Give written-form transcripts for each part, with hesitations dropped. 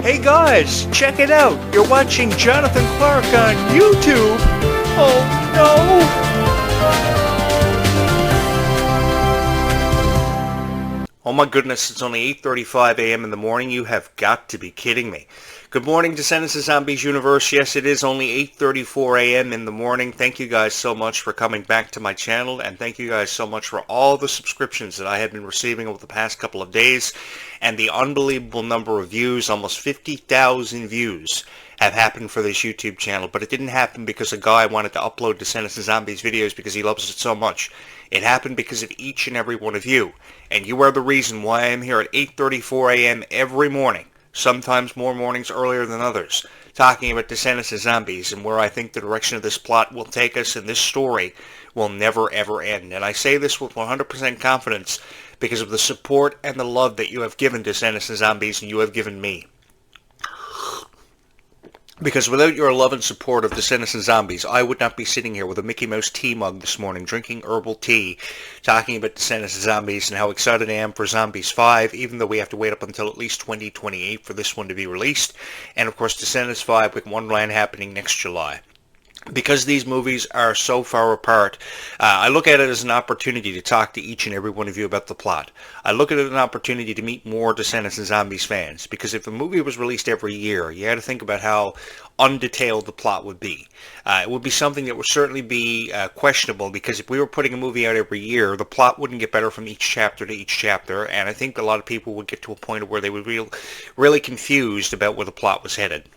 Hey guys, check it out. You're watching Jonathan Clarke on YouTube. Oh no. Oh my goodness, it's only 8:35 a.m. in the morning. You have got to be kidding me. Good morning, Descendants of Zombies universe. Yes, it is only 8:34 a.m. in the morning. Thank you guys so much for coming back to my channel, and thank you guys so much for all the subscriptions that I have been receiving over the past couple of days, and the unbelievable number of views. Almost 50,000 views have happened for this YouTube channel, but it didn't happen because a guy wanted to upload Descendants of Zombies videos because he loves it so much. It happened because of each and every one of you, and you are the reason why I am here at 8:34 a.m. every morning. Sometimes more mornings earlier than others, talking about Descendants of Zombies and where I think the direction of this plot will take us, and this story will never ever end. And I say this with 100% confidence because of the support and the love that you have given Descendants of Zombies and you have given me. Because without your love and support of Descendants of Zombies, I would not be sitting here with a Mickey Mouse tea mug this morning, drinking herbal tea, talking about Descendants of Zombies and how excited I am for Zombies 5, even though we have to wait up until at least 2028 for this one to be released. And of course, Descendants 5 with Wonderland happening next July. Because these movies are so far apart, I look at it as an opportunity to talk to each and every one of you about the plot. I look at it as an opportunity to meet more Descendants of Zombies fans, because if a movie was released every year, you had to think about how undetailed the plot would be. It would be something that would certainly be questionable, because if we were putting a movie out every year, the plot wouldn't get better from each chapter to each chapter, and I think a lot of people would get to a point where they would be really confused about where the plot was headed.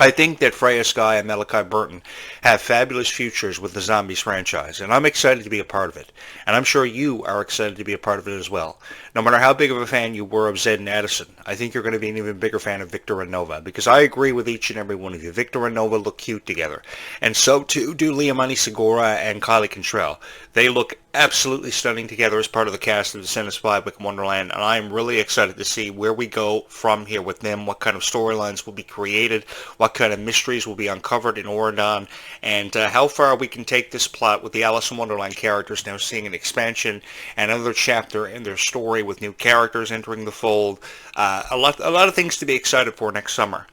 I think that Freya Skye and Malachi Burton have fabulous futures with the Zombies franchise, and I'm excited to be a part of it. And I'm sure you are excited to be a part of it as well. No matter how big of a fan you were of Zed and Addison, I think you're going to be an even bigger fan of Victor and Nova, because I agree with each and every one of you. Victor and Nova look cute together, and so too do Liamani Segura and Kylie Cantrell. They look absolutely stunning together as part of the cast of Descendants 5 with Wonderland, and I am really excited to see where we go from here with them, what kind of storylines will be created, what kind of mysteries will be uncovered in Oregon, and how far we can take this plot with the Alice in Wonderland characters now seeing an expansion and another chapter in their story with new characters entering the fold. A lot of things to be excited for next summer.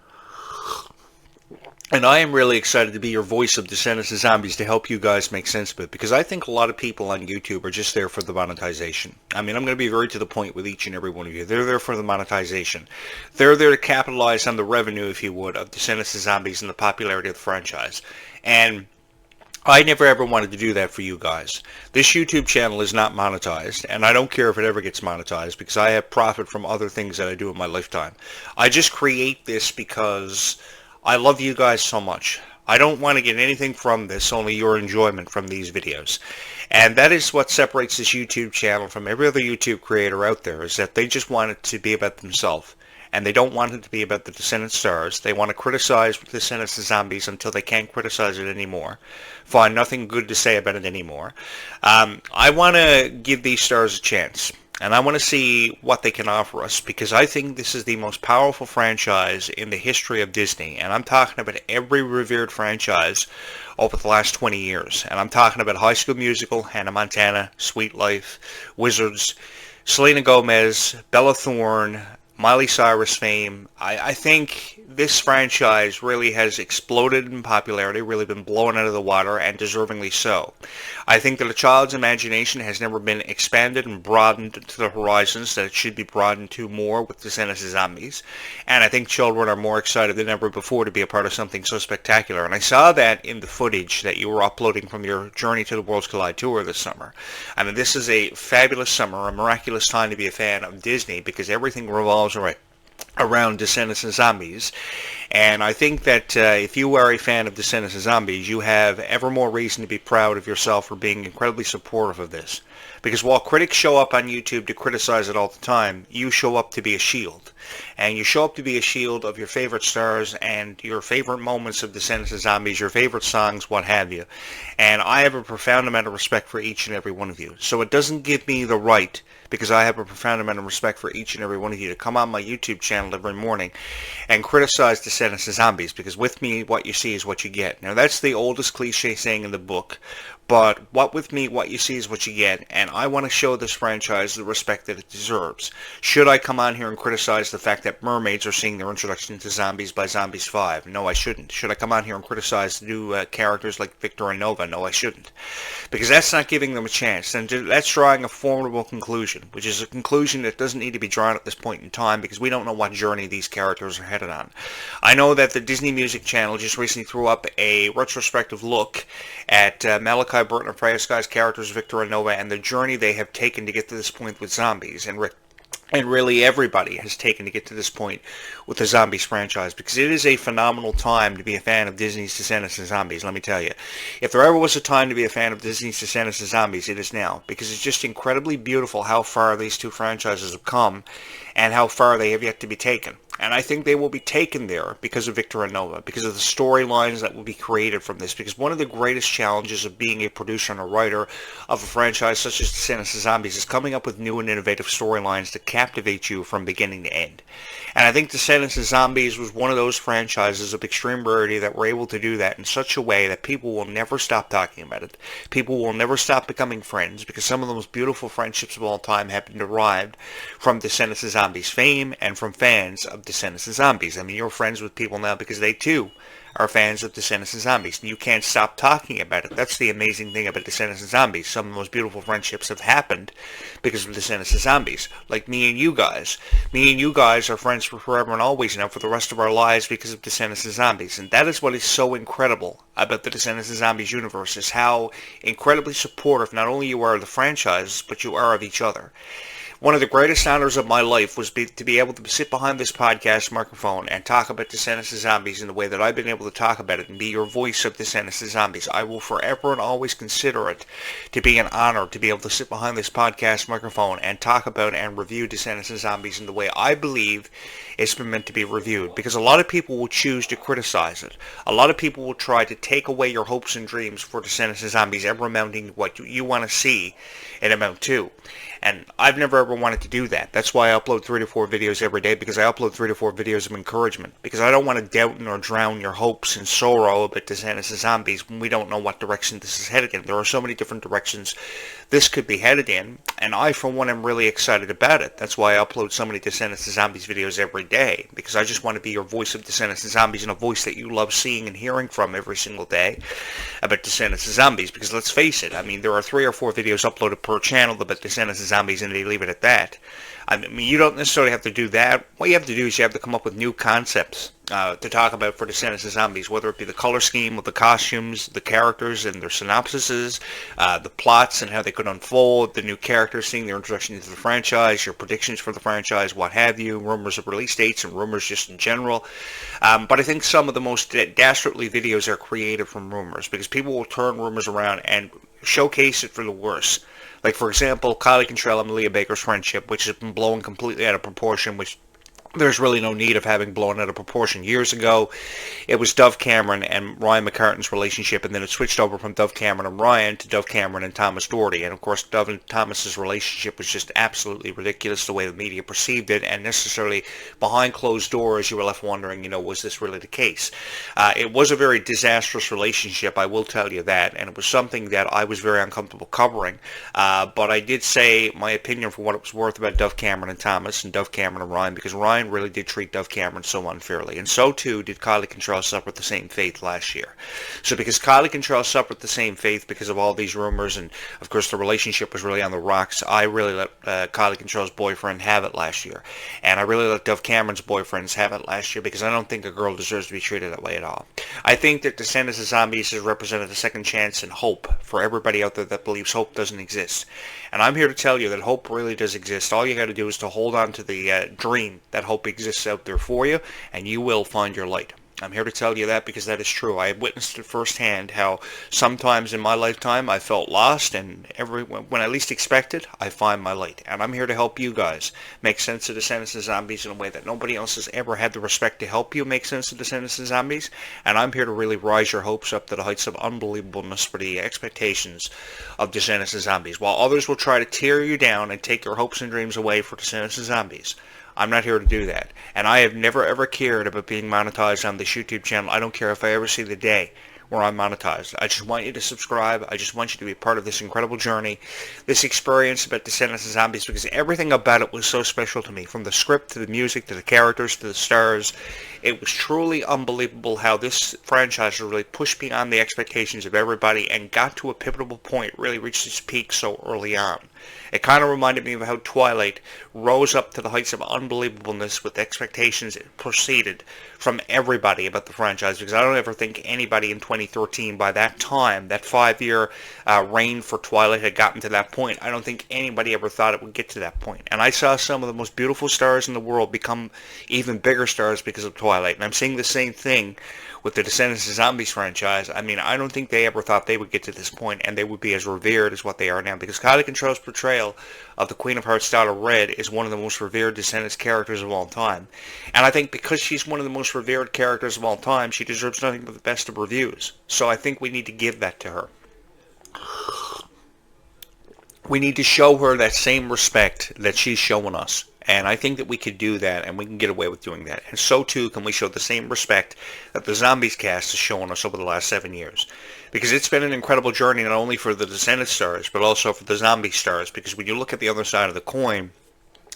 And I am really excited to be your voice of Descendants of Zombies to help you guys make sense of it, because I think a lot of people on YouTube are just there for the monetization. I mean, I'm going to be very to the point with each and every one of you. They're there for the monetization. They're there to capitalize on the revenue, if you would, of Descendants of Zombies and the popularity of the franchise. And I never ever wanted to do that for you guys. This YouTube channel is not monetized, and I don't care if it ever gets monetized, because I have profit from other things that I do in my lifetime. I just create this because I love you guys so much. I don't want to get anything from this, only your enjoyment from these videos. And that is what separates this YouTube channel from every other YouTube creator out there, is that they just want it to be about themselves. And they don't want it to be about the Descendant stars. They want to criticize Descendants of Zombies until they can't criticize it anymore. Find nothing good to say about it anymore. I want to give these stars a chance. And I want to see what they can offer us, because I think this is the most powerful franchise in the history of Disney. And I'm talking about every revered franchise over the last 20 years. And I'm talking about High School Musical, Hannah Montana, Sweet Life, Wizards, Selena Gomez, Bella Thorne, Miley Cyrus fame. I think this franchise really has exploded in popularity, really been blown out of the water, and deservingly so. I think that a child's imagination has never been expanded and broadened to the horizons that it should be broadened to more with Descendants of Zombies. And I think children are more excited than ever before to be a part of something so spectacular. And I saw that in the footage that you were uploading from your Journey to the Worlds Collide tour this summer. I mean, this is a fabulous summer, a miraculous time to be a fan of Disney, because everything revolves around Descendants of Zombies. And I think that if you are a fan of Descendants of Zombies, you have ever more reason to be proud of yourself for being incredibly supportive of this. Because while critics show up on YouTube to criticize it all the time, you show up to be a shield. And you show up to be a shield of your favorite stars and your favorite moments of Descendants of Zombies, your favorite songs, what have you. And I have a profound amount of respect for each and every one of you. So it doesn't give me the right, because I have a profound amount of respect for each and every one of you, to come on my YouTube channel every morning and criticize Descendants of Zombies, because with me, what you see is what you get. Now, that's the oldest cliche saying in the book, But what with me, what you see is what you get, and I want to show this franchise the respect that it deserves. Should I come on here and criticize the fact that mermaids are seeing their introduction to zombies by Zombies 5? No, I shouldn't. Should I come on here and criticize the new characters like Victor and Nova? No, I shouldn't. Because that's not giving them a chance, and that's drawing a formidable conclusion, which is a conclusion that doesn't need to be drawn at this point in time because we don't know what journey these characters are headed on. I know that the Disney Music Channel just recently threw up a retrospective look at Malachi Burton and Freya Sky's characters, Victor and Nova, and the journey they have taken to get to this point with zombies, and really everybody has taken to get to this point with the Zombies franchise, because it is a phenomenal time to be a fan of Disney's Descendants and Zombies, let me tell you. If there ever was a time to be a fan of Disney's Descendants and Zombies, it is now, because it's just incredibly beautiful how far these two franchises have come and how far they have yet to be taken. And I think they will be taken there because of Victor and Nova, because of the storylines that will be created from this. Because one of the greatest challenges of being a producer and a writer of a franchise such as Descendants of Zombies is coming up with new and innovative storylines to captivate you from beginning to end. And I think Descendants of Zombies was one of those franchises of extreme rarity that were able to do that in such a way that people will never stop talking about it. People will never stop becoming friends, because some of the most beautiful friendships of all time have been derived from Descendants of Zombies fame and from fans of Descendants of Zombies. I mean, you're friends with people now because they too are fans of Descendants of Zombies, and you can't stop talking about it. That's the amazing thing about Descendants of Zombies. Some of the most beautiful friendships have happened because of Descendants of Zombies. Like me and you guys. Me and you guys are friends for forever and always now for the rest of our lives because of Descendants of Zombies. And that is what is so incredible about the Descendants of Zombies universe, is how incredibly supportive not only you are of the franchise, but you are of each other. One of the greatest honors of my life was to be able to sit behind this podcast microphone and talk about Descendants of Zombies in the way that I've been able to talk about it and be your voice of Descendants of Zombies. I will forever and always consider it to be an honor to be able to sit behind this podcast microphone and talk about and review Descendants of Zombies in the way I believe it's been meant to be reviewed. Because a lot of people will choose to criticize it. A lot of people will try to take away your hopes and dreams for Descendants of Zombies ever amounting to what you want to see it amount to. And I've never ever wanted to do that. That's why I upload 3 to 4 videos every day, because I upload 3 to 4 videos of encouragement. Because I don't want to doubt or drown your hopes in sorrow about Descendants of Zombies when we don't know what direction this is headed in. There are so many different directions this could be headed in, and I, for one, am really excited about it. That's why I upload so many Descendants of Zombies videos every day, because I just want to be your voice of Descendants of Zombies, and a voice that you love seeing and hearing from every single day about Descendants of Zombies. Because let's face it, I mean, there are 3 or 4 videos uploaded per channel about Descendants of Zombies, and they leave it at that. I mean, you don't necessarily have to do that. What you have to do is you have to come up with new concepts to talk about for Descendants of Zombies, whether it be the color scheme of the costumes, the characters and their synopsises, the plots and how they could unfold, the new characters, seeing their introduction into the franchise, your predictions for the franchise, what have you, rumors of release dates and rumors just in general. But I think some of the most dastardly videos are created from rumors, because people will turn rumors around and showcase it for the worse. Like, for example, Kylie Cantrell and Malia Baker's friendship, which has been blown completely out of proportion, which there's really no need of having blown out of proportion. Years ago, it was Dove Cameron and Ryan McCartan's relationship, and then it switched over from Dove Cameron and Ryan to Dove Cameron and Thomas Doherty. And of course, Dove and Thomas's relationship was just absolutely ridiculous, the way the media perceived it, and necessarily behind closed doors, you were left wondering, was this really the case? It was a very disastrous relationship, I will tell you that, and it was something that I was very uncomfortable covering. But I did say my opinion for what it was worth about Dove Cameron and Thomas, and Dove Cameron and Ryan, because Ryan really did treat Dove Cameron so unfairly, and so too did Kylie Cantrell suffer the same fate last year. So because Kylie Cantrell suffered the same fate because of all these rumors, and of course the relationship was really on the rocks, I really let Kylie Cantrell's boyfriend have it last year, and I really let Dove Cameron's boyfriends have it last year, because I don't think a girl deserves to be treated that way at all. I think that Descendants of Zombies has represented a second chance and hope for everybody out there that believes hope doesn't exist. And I'm here to tell you that hope really does exist. All you got to do is to hold on to the dream that hope exists out there for you, and you will find your light. I'm here to tell you that because that is true. I have witnessed it firsthand how sometimes in my lifetime I felt lost, and when I least expect it, I find my light. And I'm here to help you guys make sense of Descendants of Zombies in a way that nobody else has ever had the respect to help you make sense of Descendants of Zombies. And I'm here to really rise your hopes up to the heights of unbelievableness for the expectations of Descendants of Zombies. While others will try to tear you down and take your hopes and dreams away for Descendants of Zombies, I'm not here to do that. And I have never ever cared about being monetized on this YouTube channel. I don't care if I ever see the day we're unmonetized. I just want you to subscribe. I just want you to be part of this incredible journey, this experience about Descendants and Zombies, because everything about it was so special to me, from the script to the music to the characters to the stars. It was truly unbelievable how this franchise really pushed beyond the expectations of everybody and got to a pivotal point, really reached its peak so early on. It kind of reminded me of how Twilight rose up to the heights of unbelievableness with expectations it proceeded from everybody about the franchise, because I don't ever think anybody in 2013, by that time, that 5-year reign for Twilight had gotten to that point. I don't think anybody ever thought it would get to that point. And I saw some of the most beautiful stars in the world become even bigger stars because of Twilight. And I'm seeing the same thing with the Descendants of Zombies franchise. I mean, I don't think they ever thought they would get to this point and they would be as revered as what they are now, because Kylie Control's portrayal of the Queen of Hearts' daughter Red is one of the most revered Descendants characters of all time. And I think because she's one of the most revered characters of all time, she deserves nothing but the best of reviews. So I think we need to give that to her. We need to show her that same respect that she's showing us. And I think that we could do that, and we can get away with doing that. And so, too, can we show the same respect that the Zombies cast has shown us over the last 7 years. Because it's been an incredible journey, not only for the Descendants stars, but also for the Zombie stars. Because when you look at the other side of the coin,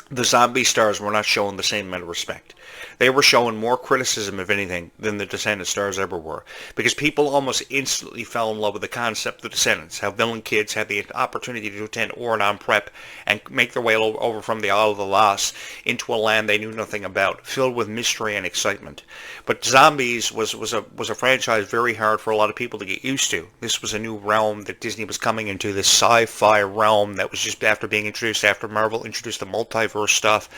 the Zombie stars were not showing the same amount of respect. They were showing more criticism, if anything, than the Descendants stars ever were. Because people almost instantly fell in love with the concept of the Descendants, how villain kids had the opportunity to attend Oradon Prep and make their way over from the Isle of the Lost into a land they knew nothing about, filled with mystery and excitement. But Zombies was a franchise very hard for a lot of people to get used to. This was a new realm that Disney was coming into, this sci-fi realm that was just after being introduced, after Marvel introduced the multiverse stuff,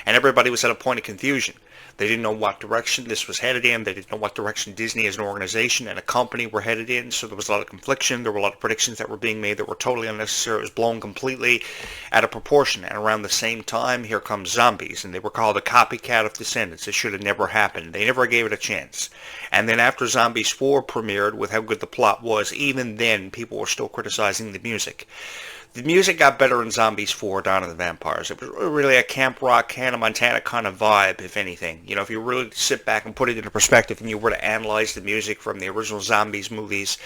and everybody was at a point of confusion. They didn't know what direction this was headed in. They didn't know what direction Disney as an organization and a company were headed in. So there was a lot of confliction. There were a lot of predictions that were being made that were totally unnecessary. It was blown completely out of proportion. And around the same time, here comes Zombies. And they were called a copycat of Descendants. It should have never happened. They never gave it a chance. And then after Zombies 4 premiered, with how good the plot was, even then people were still criticizing the music. The music got better in Zombies 4, Dawn of the Vampires. It was really a camp rock, Hannah Montana kind of vibe, if anything. You know, if you really sit back and put it into perspective and you were to analyze the music from the original Zombies movies,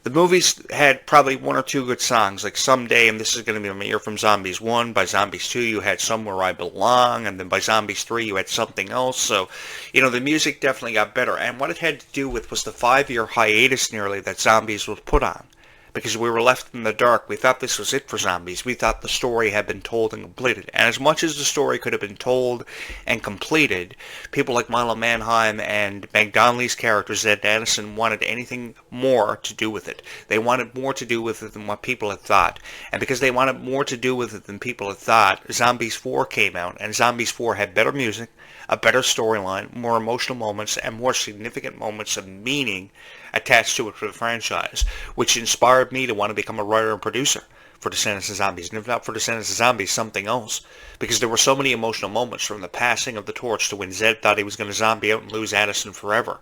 the movies had probably 1 or 2 good songs, like Someday, and this is going to be a year from Zombies 1. By Zombies 2, you had Somewhere I Belong, and then by Zombies 3, you had Something Else. So, you know, the music definitely got better. And what it had to do with was the 5-year hiatus nearly that Zombies was put on. Because we were left in the dark. We thought this was it for Zombies. We thought the story had been told and completed. And as much as the story could have been told and completed, people like Milo Manheim and Meg Donnelly's character, Zed Addison, wanted anything more to do with it. They wanted more to do with it than what people had thought. And because they wanted more to do with it than people had thought, Zombies 4 came out. And Zombies 4 had better music, a better storyline, more emotional moments, and more significant moments of meaning attached to it for the franchise, which inspired me to want to become a writer and producer for Descendants of Zombies. And if not for Descendants of Zombies, something else. Because there were so many emotional moments, from the passing of the torch to when Zed thought he was going to zombie out and lose Addison forever.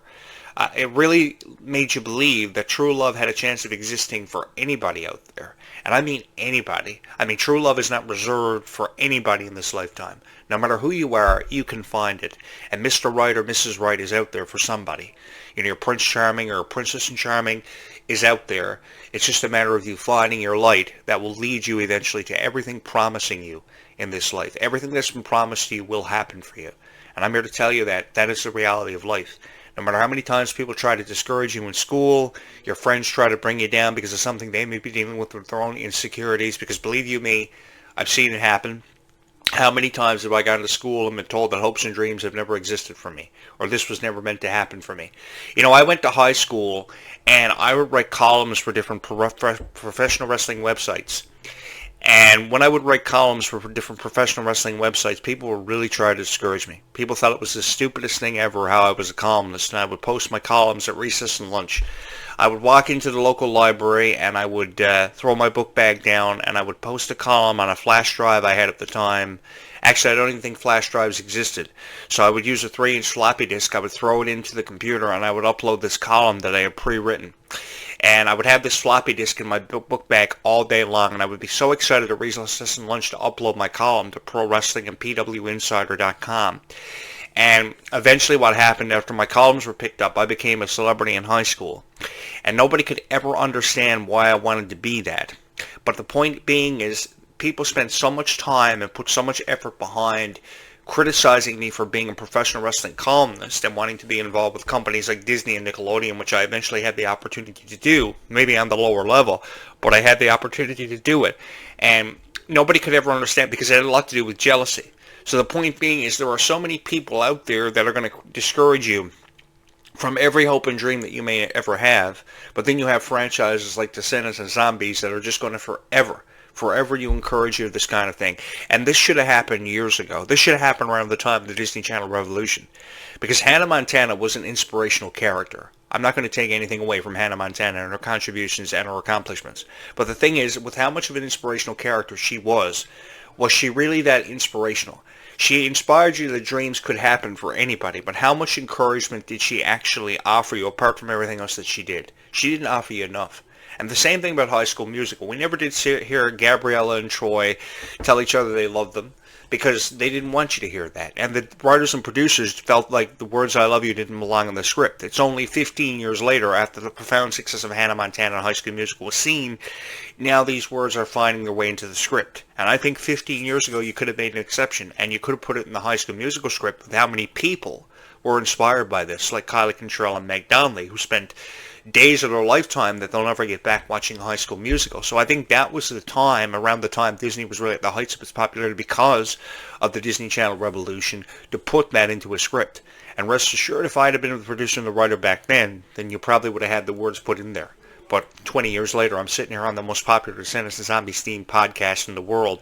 It really made you believe that true love had a chance of existing for anybody out there. And I mean anybody. I mean, true love is not reserved for anybody in this lifetime. No matter who you are, you can find it. And Mr. Right or Mrs. Right is out there for somebody. You know, your Prince Charming or Princess Charming is out there. It's just a matter of you finding your light that will lead you eventually to everything promising you in this life. Everything that's been promised to you will happen for you. And I'm here to tell you that that is the reality of life. No matter how many times people try to discourage you in school, your friends try to bring you down because of something they may be dealing with their own insecurities, because believe you me, I've seen it happen. How many times have I gone to school and been told that hopes and dreams have never existed for me, or this was never meant to happen for me? You know, I went to high school and I would write columns for different professional wrestling websites. And when I would write columns for different professional wrestling websites, people would really try to discourage me. People thought it was the stupidest thing ever how I was a columnist, and I would post my columns at recess and lunch. I would walk into the local library and I would throw my book bag down and I would post a column on a flash drive I had at the time. Actually, I don't even think flash drives existed. So I would use a 3-inch floppy disk. I would throw it into the computer and I would upload this column that I had pre-written. And I would have this floppy disk in my book bag all day long, and I would be so excited at recess and lunch to upload my column to Pro Wrestling and PWInsider.com. And eventually what happened after my columns were picked up, I became a celebrity in high school. And nobody could ever understand why I wanted to be that. But the point being is people spent so much time and put so much effort behind criticizing me for being a professional wrestling columnist and wanting to be involved with companies like Disney and Nickelodeon, which I eventually had the opportunity to do, maybe on the lower level, but I had the opportunity to do it. And nobody could ever understand because it had a lot to do with jealousy. So the point being is there are so many people out there that are going to discourage you from every hope and dream that you may ever have. But then you have franchises like Descendants and Zombies that are just going to forever you encourage you this kind of thing. And this should have happened years ago. This should have happened around the time of the Disney Channel Revolution. Because Hannah Montana was an inspirational character. I'm not going to take anything away from Hannah Montana and her contributions and her accomplishments. But the thing is, with how much of an inspirational character she was she really that inspirational? She inspired you that dreams could happen for anybody, but how much encouragement did she actually offer you apart from everything else that she did? She didn't offer you enough. And the same thing about High School Musical. We never did hear Gabriella and Troy tell each other they loved them because they didn't want you to hear that. And the writers and producers felt like the words I love you didn't belong in the script. It's only 15 years later, after the profound success of Hannah Montana and High School Musical was seen, now these words are finding their way into the script. And I think 15 years ago you could have made an exception, and you could have put it in the High School Musical script with how many people were inspired by this, like Kylie Contrell and Meg Donnelly, who spent days of their lifetime that they'll never get back watching High School Musical. So I think that was the time, around the time Disney was really at the heights of its popularity because of the Disney Channel Revolution, to put that into a script. And rest assured, if I had been the producer and the writer back then you probably would have had the words put in there. But 20 years later, I'm sitting here on the most popular Descendants and Zombies themed podcast in the world,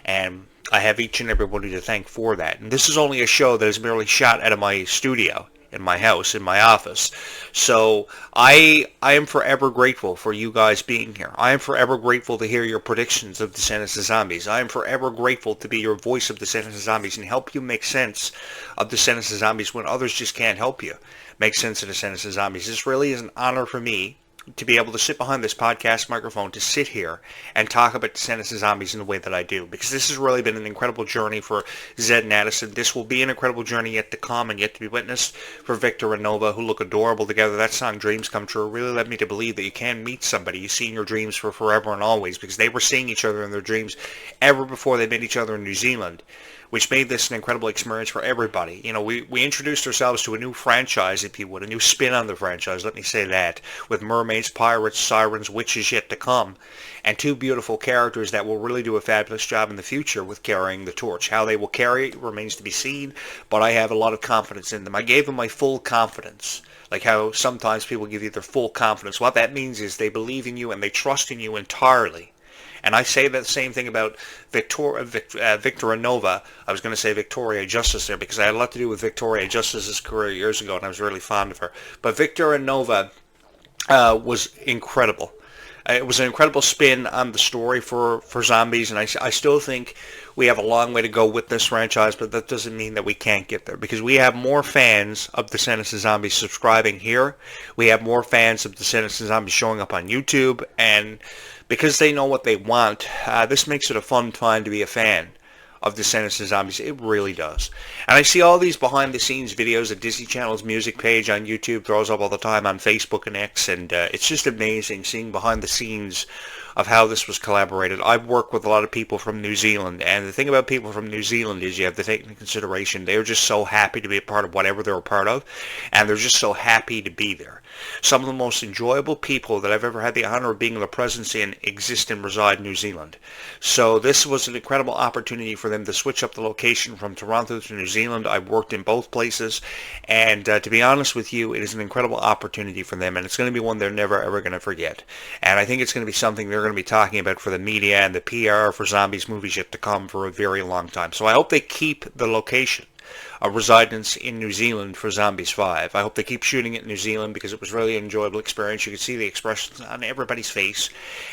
and I have each and everybody to thank for that. And this is only a show that is merely shot out of my studio, in my house, in my office. So I am forever grateful for you guys being here. I am forever grateful to hear your predictions of Descendants and Zombies. I am forever grateful to be your voice of Descendants and Zombies and help you make sense of Descendants and Zombies when others just can't help you make sense of Descendants and Zombies. This really is an honor for me to be able to sit behind this podcast microphone, to sit here and talk about Descendants and Zombies in the way that I do, because this has really been an incredible journey for Zed and Addison. This will be an incredible journey yet to come and yet to be witnessed for Victor and Nova, who look adorable together. That song, Dreams Come True, really led me to believe that you can meet somebody you see in your dreams for forever and always, because they were seeing each other in their dreams ever before they met each other in New Zealand, which made this an incredible experience for everybody. You know, we introduced ourselves to a new franchise, if you would, a new spin on the franchise, let me say that, with mermaids, pirates, sirens, witches yet to come, and two beautiful characters that will really do a fabulous job in the future with carrying the torch. How they will carry it remains to be seen, but I have a lot of confidence in them. I gave them my full confidence. Like how sometimes people give you their full confidence. What that means is they believe in you and they trust in you entirely. And I say that same thing about Victor and Nova. I was going to say Victoria Justice there because I had a lot to do with Victoria Justice's career years ago, and I was really fond of her. But Victor and Nova was incredible. It was an incredible spin on the story for zombies, and I still think we have a long way to go with this franchise, but that doesn't mean that we can't get there, because we have more fans of Descendants and Zombies subscribing here. We have more fans of Descendants and Zombies showing up on YouTube, and because they know what they want, this makes it a fun time to be a fan of Descendants and Zombies. It really does. And I see all these behind-the-scenes videos that Disney Channel's music page on YouTube throws up all the time on Facebook and X, and it's just amazing seeing behind the scenes of how this was collaborated. I've worked with a lot of people from New Zealand, and the thing about people from New Zealand is you have to take into consideration they're just so happy to be a part of whatever they're a part of, and they're just so happy to be there. Some of the most enjoyable people that I've ever had the honor of being in the presence in exist and reside in New Zealand. So this was an incredible opportunity for them to switch up the location from Toronto to New Zealand. I've worked in both places, and to be honest with you, it is an incredible opportunity for them, and it's going to be one they're never ever going to forget. And I think it's going to be something they're going to be talking about for the media and the PR for Zombies movies yet to come for a very long time. So I hope they keep the location of residence in New Zealand for Zombies 5. I hope they keep shooting it in New Zealand because it was really an enjoyable experience. You could see the expressions on everybody's face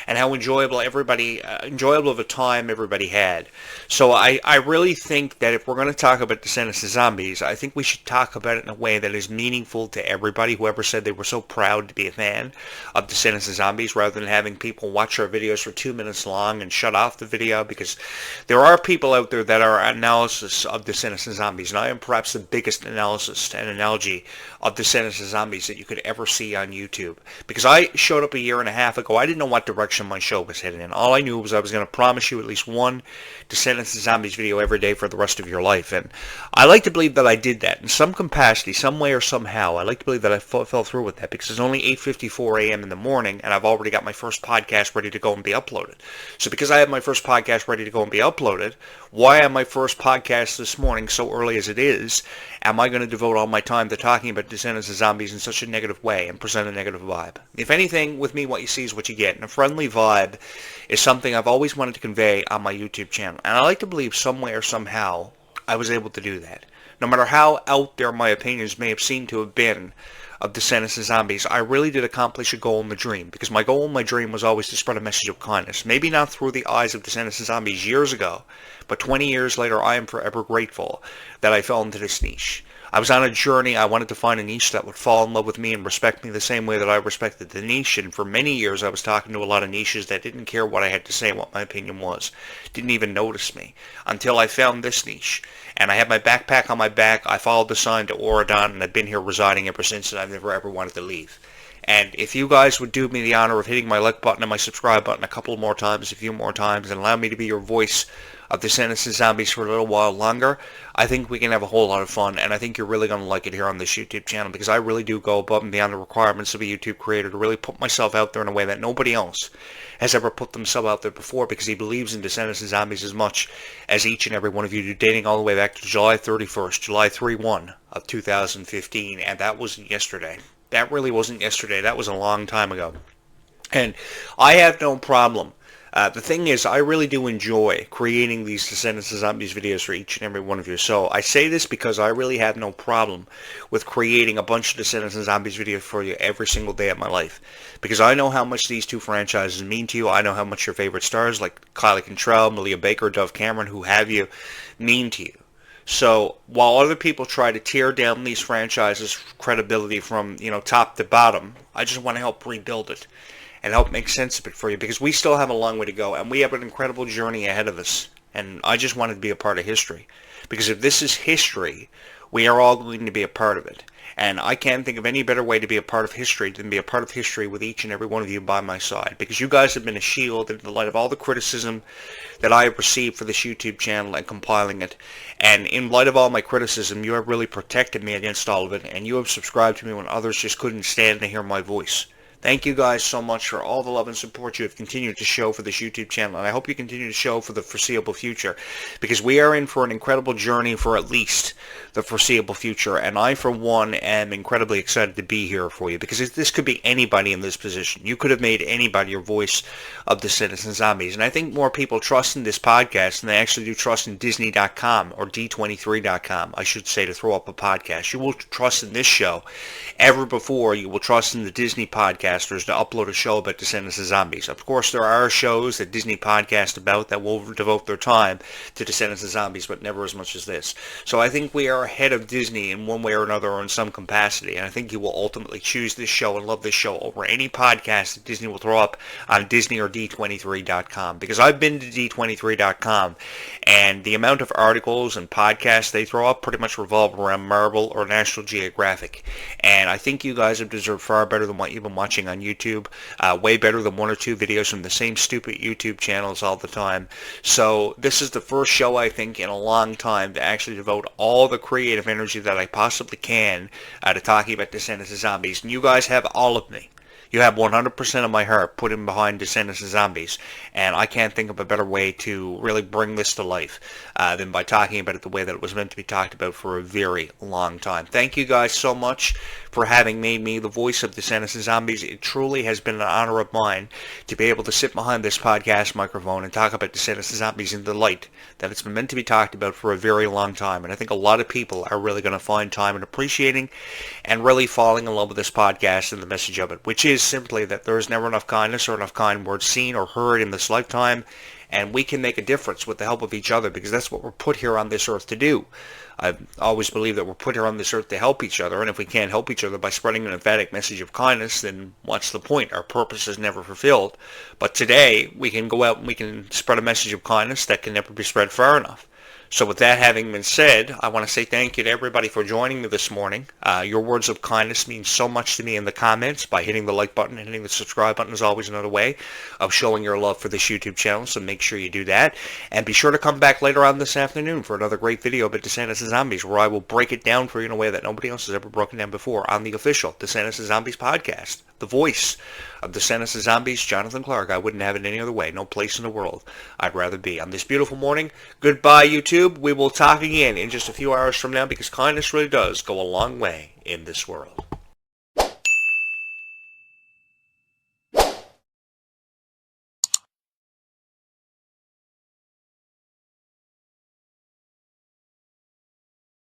and how enjoyable of a time everybody had. So I really think that if we're going to talk about Descendants of Zombies, I think we should talk about it in a way that is meaningful to everybody. Whoever said they were so proud to be a fan of Descendants of Zombies, rather than having people watch our videos for 2 minutes long and shut off the video, because there are people out there that are analysis of Descendants of Zombies, and I am perhaps the biggest analysis and analogy of Descendants of Zombies that you could ever see on YouTube. Because I showed up a year and a half ago, I didn't know what direction my show was headed in. All I knew was I was going to promise you at least one Descendants of Zombies video every day for the rest of your life. And I like to believe that I did that in some capacity, some way or somehow. I like to believe that I fell through with that because it's only 8:54 a.m. in the morning and I've already got my first podcast ready to go and be uploaded. So because I have my first podcast ready to go and be uploaded, why on my first podcast this morning, so early as it is, am I going to devote all my time to talking about Descendants of Zombies in such a negative way and present a negative vibe? If anything, with me, what you see is what you get. And a friendly vibe is something I've always wanted to convey on my YouTube channel. And I like to believe some way or somehow I was able to do that. No matter how out there my opinions may have seemed to have been of Descendants of Zombies, I really did accomplish a goal and a dream, because my goal and my dream was always to spread a message of kindness. Maybe not through the eyes of Descendants of Zombies years ago, but 20 years later, I am forever grateful that I fell into this niche. I was on a journey. I wanted to find a niche that would fall in love with me and respect me the same way that I respected the niche. And for many years, I was talking to a lot of niches that didn't care what I had to say and what my opinion was. Didn't even notice me until I found this niche. And I had my backpack on my back. I followed the sign to Oregon, and I've been here residing ever since, and I've never ever wanted to leave. And if you guys would do me the honor of hitting my like button and my subscribe button a couple more times, a few more times, and allow me to be your voice of Descendants of Zombies for a little while longer, I think we can have a whole lot of fun, and I think you're really going to like it here on this YouTube channel, because I really do go above and beyond the requirements of a YouTube creator to really put myself out there in a way that nobody else has ever put themselves out there before, because he believes in Descendants of Zombies as much as each and every one of you do, dating all the way back to July 31st, July 3-1 of 2015, and that wasn't yesterday. That really wasn't yesterday. That was a long time ago. And I have no problem. The thing is, I really do enjoy creating these Descendants of Zombies videos for each and every one of you. So I say this because I really have no problem with creating a bunch of Descendants of Zombies videos for you every single day of my life. Because I know how much these two franchises mean to you. I know how much your favorite stars like Kylie Cantrell, Malia Baker, Dove Cameron, who have you, mean to you. So while other people try to tear down these franchises' credibility from, top to bottom, I just want to help rebuild it and help make sense of it for you, because we still have a long way to go, and we have an incredible journey ahead of us, and I just wanted to be a part of history, because if this is history, we are all going to be a part of it, and I can't think of any better way to be a part of history than be a part of history with each and every one of you by my side, because you guys have been a shield in the light of all the criticism that I have received for this YouTube channel and compiling it, and in light of all my criticism, you have really protected me against all of it, and you have subscribed to me when others just couldn't stand to hear my voice. Thank you guys so much for all the love and support you have continued to show for this YouTube channel, and I hope you continue to show for the foreseeable future, because we are in for an incredible journey for at least the foreseeable future, and I, for one, am incredibly excited to be here for you, because this could be anybody in this position. You could have made anybody your voice of Descendants of Zombies, and I think more people trust in this podcast than they actually do trust in Disney.com or D23.com, I should say, to throw up a podcast. You will trust in this show ever before you will trust in the Disney podcast to upload a show about Descendants of Zombies. Of course, there are shows that Disney podcast about that will devote their time to Descendants of Zombies, but never as much as this. So I think we are ahead of Disney in one way or another, or in some capacity, and I think you will ultimately choose this show and love this show over any podcast that Disney will throw up on Disney or D23.com, because I've been to D23.com, and the amount of articles and podcasts they throw up pretty much revolve around Marvel or National Geographic, and I think you guys have deserved far better than what you've been watching on YouTube, way better than one or two videos from the same stupid YouTube channels all the time. So this is the first show, I think, in a long time to actually devote all the creative energy that I possibly can to talking about Descendants of Zombies. And you guys have all of me. You have 100% of my heart put in behind Descendants of Zombies, and I can't think of a better way to really bring this to life than by talking about it the way that it was meant to be talked about for a very long time. Thank you guys so much for having made me the voice of Descendants of Zombies. It truly has been an honor of mine to be able to sit behind this podcast microphone and talk about Descendants of Zombies in the light that it's been meant to be talked about for a very long time, and I think a lot of people are really going to find time in appreciating and really falling in love with this podcast and the message of it, which is simply that there is never enough kindness or enough kind words seen or heard in this lifetime, and we can make a difference with the help of each other, because that's what we're put here on this earth to do. I've always believed that we're put here on this earth to help each other, and if we can't help each other by spreading an emphatic message of kindness, then what's the point? Our purpose is never fulfilled. But today, we can go out and we can spread a message of kindness that can never be spread far enough. So with that having been said, I want to say thank you to everybody for joining me this morning. Your words of kindness mean so much to me in the comments. By hitting the like button and hitting the subscribe button is always another way of showing your love for this YouTube channel, so make sure you do that. And be sure to come back later on this afternoon for another great video about Descendants and Zombies, where I will break it down for you in a way that nobody else has ever broken down before on the official Descendants and Zombies podcast. The voice of Descendants and Zombies, Jonathan Clarke. I wouldn't have it any other way. No place in the world I'd rather be. On this beautiful morning, goodbye, YouTube. We will talk again in just a few hours from now, because kindness really does go a long way in this world.